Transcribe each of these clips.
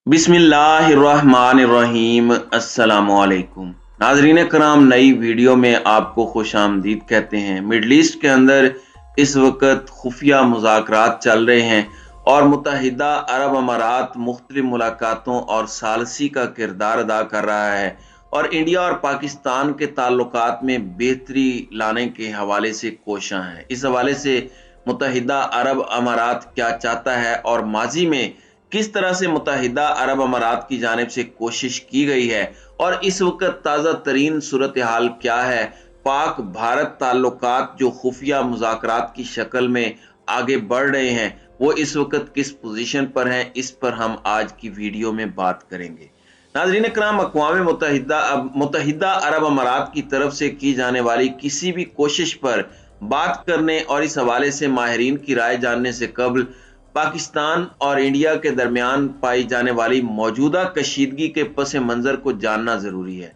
बिस्मिल्लाहिर्रहमानिर्रहीम। अस्सलामुअलैकुम नाजरीन कराम, नई वीडियो में आपको खुश आमदीद कहते हैं। मिडल ईस्ट के अंदर इस वक्त खुफिया मुज़ाकरात चल रहे हैं और मुत्तहिदा अरब अमारात मुख्तलिफ मुलाकातों और सालसी का किरदार अदा कर रहा है और इंडिया और पाकिस्तान के ताल्लुकात में बेहतरी लाने के हवाले से कोशां है। इस हवाले से मुत्तहिदा अरब अमारात क्या चाहता है और माजी में किस तरह से मुत्तहिदा अरब अमारात की जानिब से कोशिश की गई है और इस वक्त ताज़ा तरीन सूरत हाल क्या है, पाक भारत ताल्लुकात जो खुफिया मुज़ाकरात की शक्ल में आगे बढ़ रहे हैं वो इस वक्त किस पोजीशन पर हैं, इस पर हम आज की वीडियो में बात करेंगे। नाज़रीन कराम, अक़वाम मुत्तहिदा अरब अमारात की तरफ से की जाने वाली किसी भी कोशिश पर बात करने और इस हवाले से माहिरीन की राय जानने से कबल पाकिस्तान और इंडिया के दरमियान पाई जाने वाली मौजूदा कशीदगी के पस मंज़र को जानना ज़रूरी है।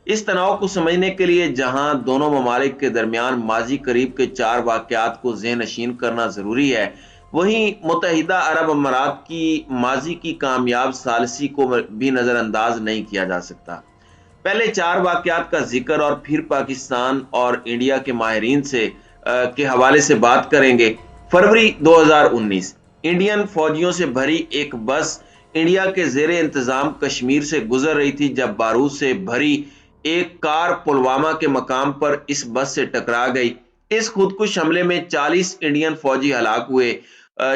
इस तनाव को समझने के लिए जहां दोनों ममालिक के दरमियान माजी करीब के 4 वाक़यात को ज़हन नशीन करना ज़रूरी है, वहीं मुत्तहिदा अरब अमारात की माजी की कामयाब सालसी को भी नज़रअंदाज नहीं किया जा सकता। पहले 4 वाक़यात का जिक्र और फिर पाकिस्तान और इंडिया के माहिरीन से के हवाले से बात करेंगे। फरवरी 2019 इंडियन फौजियों से भरी एक बस इंडिया के ज़ेरे इंतजाम कश्मीर से गुजर रही थी जब बारूद से भरी एक कार पुलवामा के मकाम पर इस बस से टकरा गई। इस खुदकुश हमले में 40 इंडियन फौजी हलाक हुए।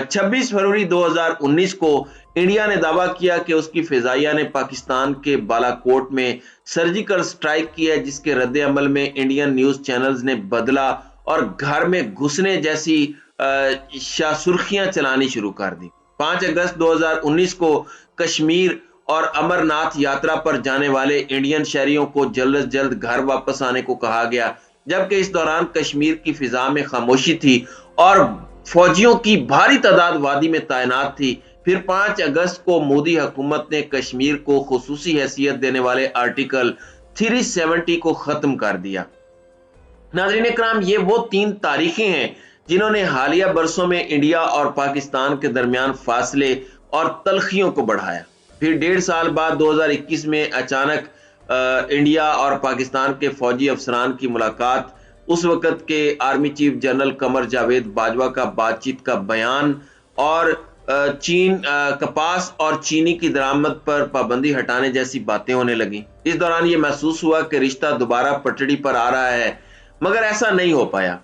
26 फरवरी 2019 को इंडिया ने दावा किया कि उसकी फिजाइया ने पाकिस्तान के बालाकोट में सर्जिकल स्ट्राइक की है, जिसके रद्द अमल में इंडियन न्यूज चैनल्स ने बदला और घर में घुसने जैसी सुर्खियां चलानी शुरू कर दी। 5 अगस्त 2019 को कश्मीर और अमरनाथ यात्रा पर जाने वाले इंडियन शहरियों को जल्द से जल्द घर वापस आने को कहा गया, जबकि इस दौरान कश्मीर की फिजा में खामोशी थी और फौजियों की भारी तादाद वादी में तैनात थी। फिर 5 अगस्त को मोदी हुकूमत ने कश्मीर को खुसूसी हैसियत देने वाले आर्टिकल 370 को खत्म कर दिया। नाज़रीन कराम, ये वो 3 तारीखें हैं जिन्होंने हालिया बरसों में इंडिया और पाकिस्तान के दरमियान फासले और तलखियों को बढ़ाया। फिर 1.5 साल बाद 2021 में अचानक इंडिया और पाकिस्तान के फौजी अफसरान की मुलाकात, उस वक्त के army chief general Qamar Javed Bajwa का बातचीत का बयान और चीन कपास और चीनी की दरामद पर पाबंदी हटाने जैसी बातें होने लगी। इस दौरान ये महसूस हुआ कि रिश्ता दोबारा पटड़ी पर आ रहा है, मगर ऐसा नहीं हो पाया।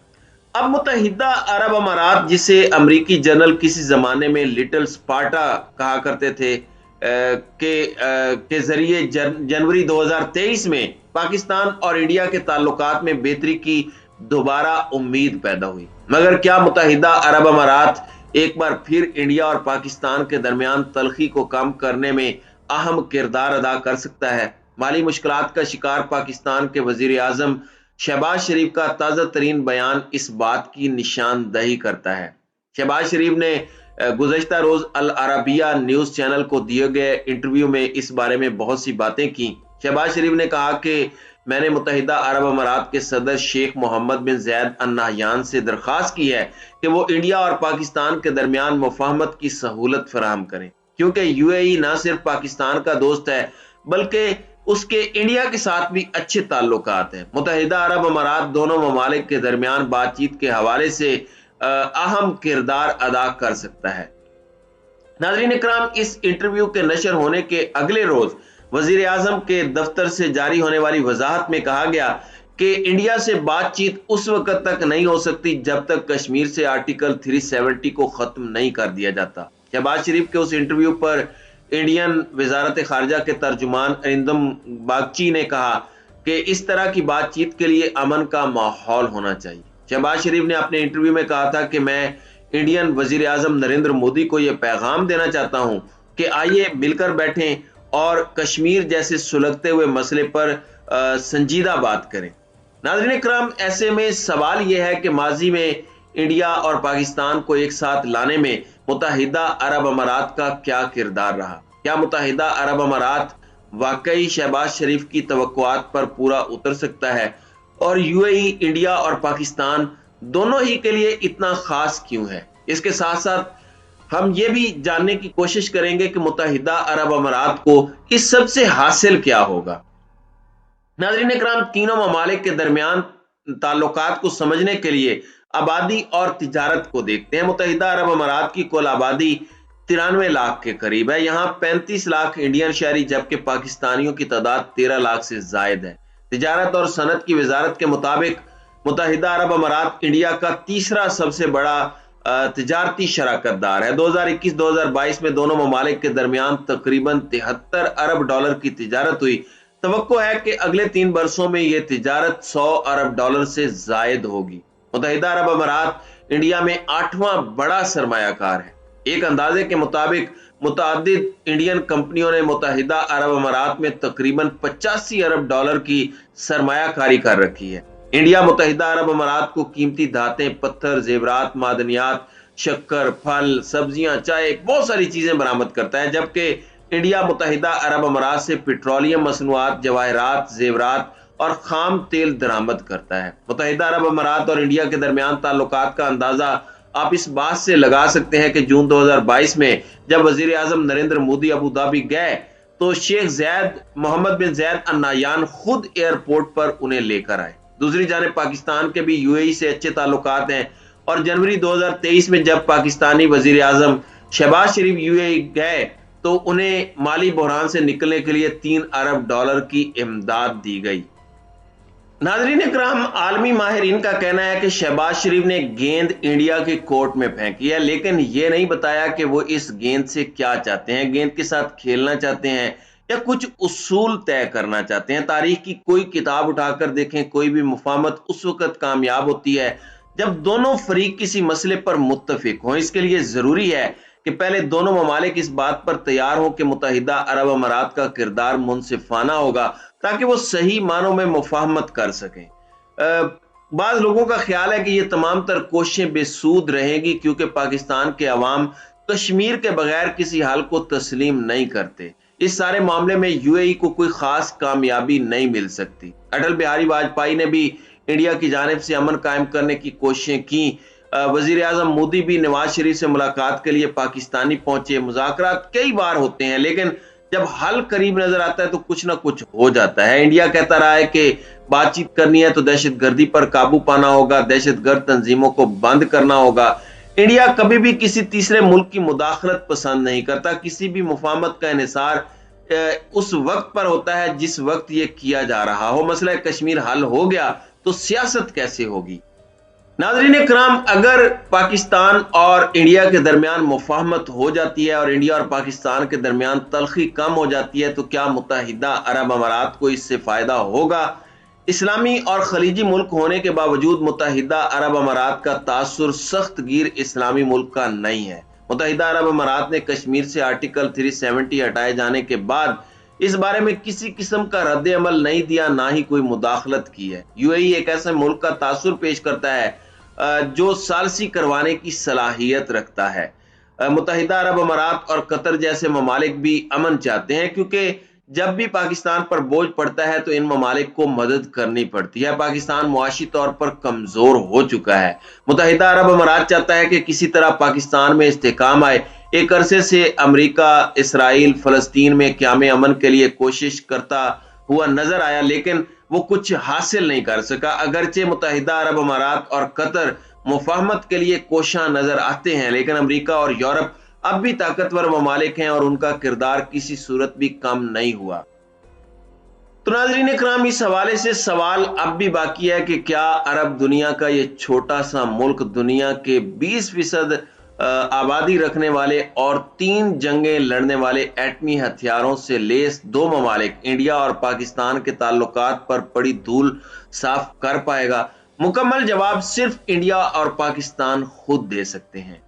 अब मुत्तहिदा अरब अमारात, जिसे अमरीकी जनरल किसी जमाने में लिटिल स्पार्टा कहा करते थे, के जरिए जनवरी 2023 में पाकिस्तान और इंडिया के ताल्लुकात में बेहतरी की दोबारा उम्मीद पैदा हुई। मगर क्या मुत्तहिदा अरब अमारात एक बार फिर इंडिया और पाकिस्तान के दरमियान तलखी को कम करने में अहम किरदार अदा कर सकता है? माली मुश्किलात का शिकार पाकिस्तान के वजीर आजम शहबाज शरीफ का ताज़ा तरीन बयान इस बात की निशानदही करता है। शहबाज शरीफ ने गुज़श्ता रोज अल अरबिया न्यूज चैनल को दिए गए इंटरव्यू में इस बारे में बहुत सी बातें की। शहबाज शरीफ ने कहा कि मैंने मुत्तहिदा अरब अमारात के सदर शेख मोहम्मद बिन ज़ैद अल नहयान से दरख्वास्त की है कि वो इंडिया और पाकिस्तान के दरमियान मुफाहमत की सहूलत फराहम करें, क्योंकि यूएई न सिर्फ पाकिस्तान का दोस्त है बल्कि उसके इंडिया के साथ भी अच्छे ताल्लुकात हैं। मुत्तहिदा अरब अमारात दोनों ममालिक के दरमियान बातचीत के हवाले से अहम किरदार अदा कर सकता है। नाज़रीन कराम, इस इंटरव्यू के नशर होने के अगले रोज वजीर आजम के दफ्तर से जारी होने वाली वजाहत में कहा गया कि इंडिया से बातचीत उस वक्त तक नहीं हो सकती जब तक कश्मीर से आर्टिकल 370 को खत्म नहीं कर दिया जाता। शहबाज शरीफ के उस इंटरव्यू पर इंडियन वजारत खारजा के तर्जुमान अरिंदम बागची ने कहा कि इस तरह की बातचीत के लिए अमन का माहौल होना चाहिए। शहबाज शरीफ ने अपने इंटरव्यू में कहा था कि मैं इंडियन वजीर आजम नरेंद्र मोदी को यह पैगाम देना चाहता हूं कि आइए मिलकर बैठें और कश्मीर जैसे सुलगते हुए मसले पर संजीदा बात करें। नाज़रीन कराम, ऐसे में सवाल यह है कि माजी में इंडिया और पाकिस्तान को एक साथ लाने में मुत्तहिदा अरब अमारात का क्या किरदार रहा? क्या मुत्तहिदा अरब अमारात वाकई शहबाज शरीफ की तवक्कुआत पर पूरा उतर सकता है? और यूएई, इंडिया और पाकिस्तान दोनों ही के लिए इतना खास क्यों है? इसके साथ साथ हम ये भी जानने की कोशिश करेंगे कि मुत्तहिदा अरब अमारात को इस सब से हासिल क्या होगा। नाज़रीन इकराम, तीनों ममालिक के दरमियान ताल्लुकात को समझने के लिए आबादी और तिजारत को देखते हैं। मुत्तहिदा अरब अमारात की कुल आबादी 93 लाख के करीब है। यहाँ 35 लाख इंडियन शहरी जबकि पाकिस्तानियों की तादाद 13 लाख से जायद है। तिजारत और सनत की वजारत के मुताबिक मुत्तहिदा अरब अमारात इंडिया का तीसरा सबसे बड़ा तिजारती शराकतदार है। 2021-2022 में दोनों ममालिक के दरमियान तकरीबन 73 अरब डॉलर की तिजारत हुई। तवक्को है कि अगले 3 वर्षों में यह तिजारत 100 अरब डॉलर से जायद होगी। मुत्तहिदा अरब अमारात इंडिया में 8वां बड़ा सरमायाकार है। एक अंदाजे के मुताबिक मुतअद्दिद इंडियन कंपनियों ने मुत्तहिदा अरब अमारात में तकरीबन 85 अरब डॉलर की सरमायाकारी कर रखी है। इंडिया मुत्तहिदा अरब अमारात को कीमती धातें, पत्थर, जेवरात, मादनियात, शक्कर, फल, सब्जियां, चाय, बहुत सारी चीजें बरामद करता है, जबकि इंडिया मुत्तहिदा अरब अमारात से पेट्रोलियम मसनूआत, जवाहरात, जेवरात और खाम तेल दरामद करता है। मुत्तहिदा अरब अमारात और इंडिया के दरमियान ताल्लुकात का अंदाजा आप इस बात से लगा सकते हैं कि जून 2022 में जब वजीर आजम नरेंद्र मोदी अबू धाबी गए तो शेख जैद मोहम्मद बिन जैद अल नाहयान खुद एयरपोर्ट पर उन्हें लेकर आए। दूसरी जानिब पाकिस्तान के भी यूएई से अच्छे ताल्लुकात हैं और जनवरी 2023 में जब पाकिस्तानी वजीर आजम शहबाज शरीफ यूएई गए तो उन्हें माली बहरान से निकलने के लिए 3 अरब डॉलर की इमदाद दी गई। नाज़रीन इकराम, आलमी माहिरीन का कहना है कि शहबाज शरीफ ने गेंद इंडिया के कोर्ट में फेंकी है, लेकिन यह नहीं बताया कि वो इस गेंद से क्या चाहते हैं। गेंद के साथ खेलना चाहते हैं या कुछ उसूल तय करना चाहते हैं। तारीख की कोई किताब उठाकर देखें, कोई भी मुफाहमत उस वक्त कामयाब होती है जब दोनों फरीक किसी मसले पर मुत्तफिक हों। इसके लिए जरूरी है कि पहले दोनों ममालिक इस बात पर तैयार हों कि मुत्तहिदा अरब अमारात का किरदार मुनसिफाना होगा ताकि वो सही मानों में मुफाहमत कर सकें। बाज़ लोगों का ख्याल है कि ये तमाम तर कोशिशें बेसूद रहेंगी क्योंकि पाकिस्तान के अवाम कश्मीर के बगैर किसी हाल को तस्लीम नहीं करते। इस सारे मामले में यूएई को कोई खास कामयाबी नहीं मिल सकती। अटल बिहारी वाजपेयी ने भी इंडिया की जानिब से अमन कायम करने की कोशिशें की। वजीर आजम मोदी भी नवाज शरीफ से मुलाकात के लिए पाकिस्तानी पहुंचे। मुज़ाकरात कई बार होते हैं, लेकिन जब हल करीब नजर आता है तो कुछ ना कुछ हो जाता है। इंडिया कहता रहा है कि बातचीत करनी है तो दहशतगर्दी पर काबू पाना होगा, दहशतगर्द तंजीमों को बंद करना होगा। इंडिया कभी भी किसी तीसरे मुल्क की मुदाखलत पसंद नहीं करता। किसी भी मुफाहमत का इन्हिसार उस वक्त पर होता है जिस वक्त ये किया जा रहा हो। मसला कश्मीर हल हो गया तो सियासत कैसे होगी। नाज़रीन इकराम, अगर पाकिस्तान और इंडिया के दरमियान मुफाहमत हो जाती है और इंडिया और पाकिस्तान के दरमियान तलखी कम हो जाती है तो क्या मुत्तहिदा अरब अमारात को इससे फायदा होगा? इस्लामी और खलीजी मुल्क होने के बावजूद मुत्तहिदा अरब अमारात का तासुर सख्त गिर इस्लामी मुल्क का नहीं है। मुत्तहिदा अरब अमारात ने कश्मीर से आर्टिकल 370 हटाए जाने के बाद इस बारे में किसी किस्म का रद्द अमल नहीं दिया, ना ही कोई मुदाखलत की है। यूएई एक ऐसे मुल्क का तासुर पेश करता है जो सालसी करवाने की सलाहियत रखता है। मुत्तहिदा अरब अमारात और कतर जैसे ममालिक भी अमन चाहते हैं क्योंकि जब भी पाकिस्तान पर बोझ पड़ता है तो इन ममालिक को मदद करनी पड़ती है। पाकिस्तान मुआशी तौर पर कमजोर हो चुका है। मुत्तहिदा अरब अमारात चाहता है कि किसी तरह पाकिस्तान में इस्तेकाम आए। एक अरसे से अमेरिका, इसराइल, फलस्तीन में क़याम अमन के लिए कोशिश करता हुआ नजर आया, लेकिन वो कुछ हासिल नहीं कर सका। अगरचे मुत्तहिदा अरब अमारात और कतर मुफाहमत के लिए कोशिश नजर आते हैं, लेकिन अमेरिका और यूरोप अब भी ताकतवर ममालिक हैं और उनका किरदार किसी सूरत भी कम नहीं हुआ। तो नाज़रीन इकराम, इस हवाले से सवाल अब भी बाकी है कि क्या अरब दुनिया का ये छोटा सा मुल्क दुनिया के 20% आबादी रखने वाले और 3 जंगें लड़ने वाले एटमी हथियारों से लेस 2 ममालिक इंडिया और पाकिस्तान के ताल्लुकात पर पड़ी धूल साफ कर पाएगा? मुकम्मल जवाब सिर्फ इंडिया और पाकिस्तान खुद दे सकते हैं।